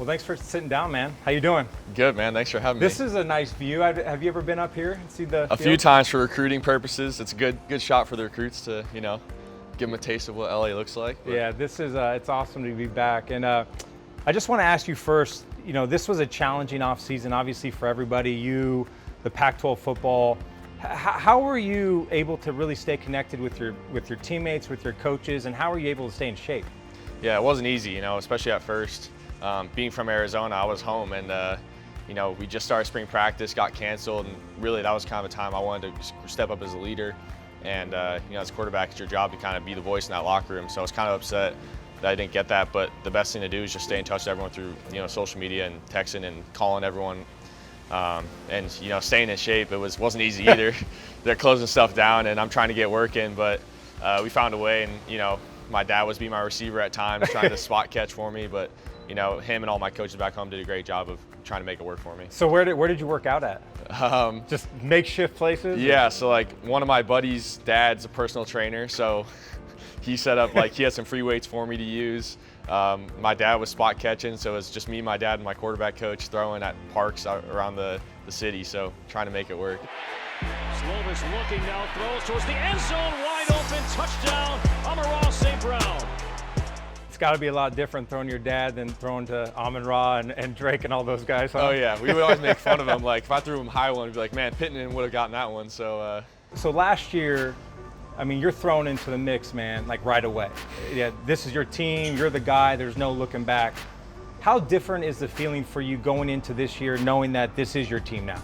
Well, thanks for sitting down, man. How you doing? Good, man. Thanks for having me. This is a nice view. Have you ever been up here and see the A few times for recruiting purposes. It's a good shot for the recruits to, give them a taste of what LA looks like. But. Yeah, this is it's awesome to be back. And I just want to ask you first, this was a challenging offseason, obviously, for everybody, you, the Pac-12 football. How were you able to really stay connected with your teammates, with your coaches, and how were you able to stay in shape? Yeah, it wasn't easy, especially at first. Being from Arizona, I was home, and we just started spring practice, got canceled, and really that was kind of a time I wanted to step up as a leader. And as a quarterback, it's your job to kind of be the voice in that locker room. So I was kind of upset that I didn't get that, but the best thing to do is just stay in touch with everyone through social media and texting and calling everyone. And staying in shape, it wasn't easy either. They're closing stuff down, and I'm trying to get work in, but we found a way. And my dad was being my receiver at times, trying to spot catch for me. But him and all my coaches back home did a great job of trying to make it work for me. So where did you work out at? Just makeshift places? Yeah. So like one of my buddies' dad's a personal trainer, so he set up he had some free weights for me to use. My dad was spot catching, so it was just me, my dad, and my quarterback coach throwing at parks around the city, so trying to make it work. Slovis looking now, throws towards the end zone, wide open, touchdown, Amon-Ra St. Brown. It's got to be a lot different throwing your dad than throwing to Amon-Ra and Drake and all those guys, huh? Oh yeah, we would always make fun of him. Like if I threw him high one, we'd be like, man, Pittman would have gotten that one. So last year, you're thrown into the mix, man, right away. Yeah, this is your team, you're the guy, there's no looking back. How different is the feeling for you going into this year knowing that this is your team now?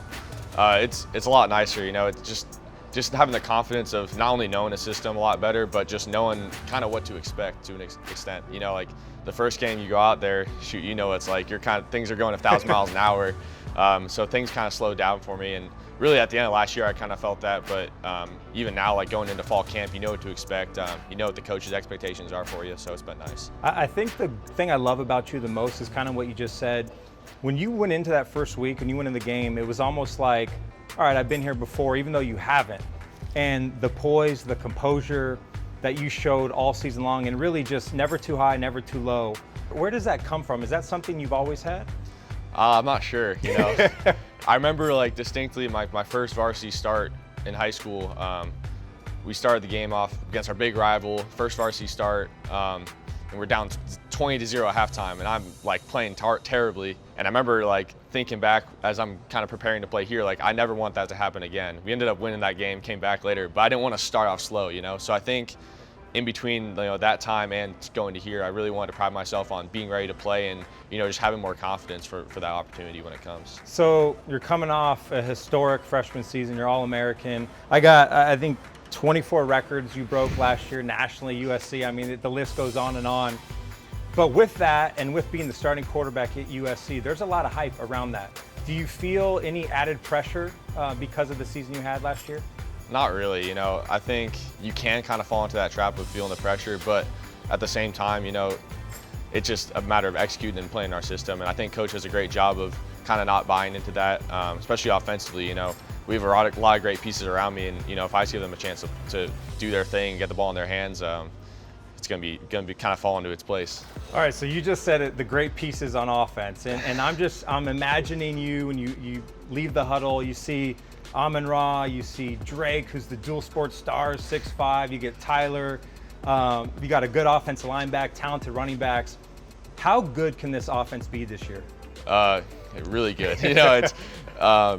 It's a lot nicer, it's just having the confidence of not only knowing the system a lot better, but just knowing kind of what to expect to an extent. The first game you go out there, shoot, it's like things are going 1,000 miles an hour. So things kind of slowed down for me, and really at the end of last year I kind of felt that, but even now going into fall camp, you know what to expect, you know what the coach's expectations are for you, so it's been nice. I think the thing I love about you the most is kind of what you just said. When you went into that first week, when you went in the game, it was almost like, all right, I've been here before, even though you haven't. And the poise, the composure that you showed all season long, and really just never too high, never too low. Where does that come from? Is that something you've always had? I'm not sure, I remember distinctly my first varsity start in high school. We started the game off against our big rival, first varsity start, and we're down 20-0 at halftime, and I'm playing terribly. And I remember thinking back as I'm kind of preparing to play here, I never want that to happen again. We ended up winning that game, came back later, but I didn't want to start off slow, So I think in between that time and going to here, I really wanted to pride myself on being ready to play and just having more confidence for that opportunity when it comes. So you're coming off a historic freshman season, you're All-American. I think 24 records you broke last year nationally, USC. The list goes on and on. But with that, and with being the starting quarterback at USC, there's a lot of hype around that. Do you feel any added pressure because of the season you had last year? Not really, I think you can kind of fall into that trap of feeling the pressure, but at the same time, it's just a matter of executing and playing our system. And I think Coach does a great job of kind of not buying into that, especially offensively. We have a lot of great pieces around me, and if I just give them a chance to do their thing and get the ball in their hands, it's going to be kind of fall into its place. All right, so you just said it, the great pieces on offense, and I'm imagining you when you leave the huddle, you see Amon-Ra, you see Drake, who's the dual sports stars, 6'5", you get Tyler, you got a good offensive line back, talented running backs. How good can this offense be this year? Really good. It's I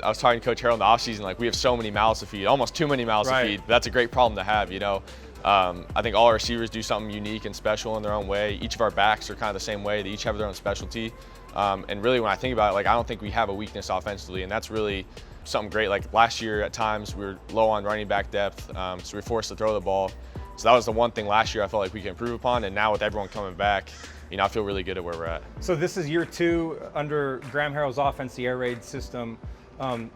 was talking to Coach Harold in the offseason, we have so many mouths to feed, almost too many mouths to feed. That's a great problem to have, I think all our receivers do something unique and special in their own way. Each of our backs are kind of the same way. They each have their own specialty. And really when I think about it, I don't think we have a weakness offensively, and that's really something great. Last year at times we were low on running back depth, so we were forced to throw the ball. So that was the one thing last year I felt like we could improve upon, and now with everyone coming back, I feel really good at where we're at. So this is year 2 under Graham Harrell's offense, the air raid system,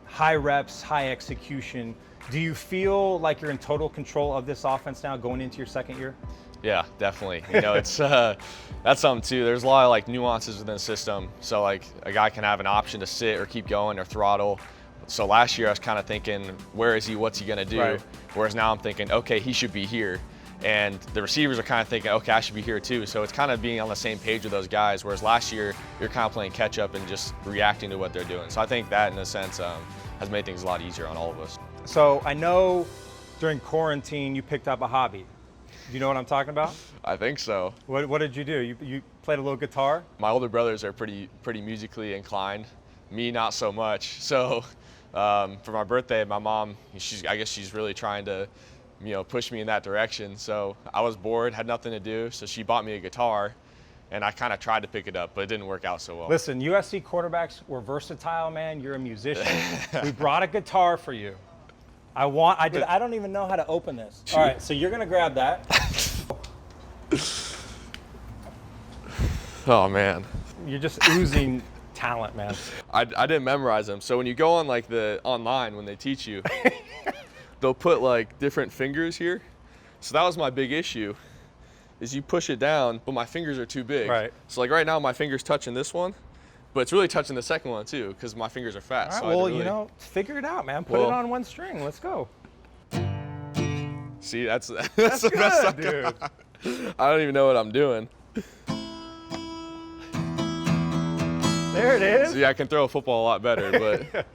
high reps, high execution. Do you feel like you're in total control of this offense now going into your second year? Yeah, definitely. It's that's something too. There's a lot of nuances within the system. So a guy can have an option to sit or keep going or throttle. So last year I was kind of thinking, where is he? What's he gonna do? Right. Whereas now I'm thinking, okay, he should be here. And the receivers are kind of thinking, okay, I should be here too. So it's kind of being on the same page with those guys, whereas last year, you're kind of playing catch up and just reacting to what they're doing. So I think that, in a sense, has made things a lot easier on all of us. So I know during quarantine, you picked up a hobby. Do you know what I'm talking about? I think so. What did you do? You played a little guitar? My older brothers are pretty musically inclined. Me, not so much. So for my birthday, my mom, I guess she's really trying to, push me in that direction. So I was bored, had nothing to do, so she bought me a guitar, and I kind of tried to pick it up, but it didn't work out so well. Listen, USC quarterbacks were versatile, man. You're a musician. We brought a guitar for you. I don't even know how to open this. All right, so you're gonna grab that. Oh man. You're just oozing talent, man. I didn't memorize them. So when you go on online when they teach you, they'll put like different fingers here. So that was my big issue, is you push it down, but my fingers are too big. Right. So like right now my finger's touching this one, but it's really touching the second one too, because my fingers are fat. All right, So well, figure it out, man. Put it on one string. Let's go. See, that's the good, best I dude. got. I don't even know what I'm doing. There it is. See, I can throw a football a lot better, but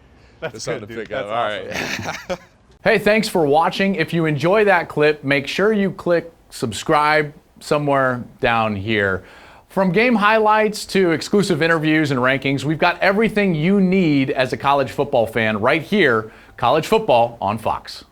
That's it's good, something to dude. pick up. That's All awesome. right. Hey, thanks for watching. If you enjoy that clip, make sure you click subscribe somewhere down here. From game highlights to exclusive interviews and rankings, we've got everything you need as a college football fan right here, College Football on Fox.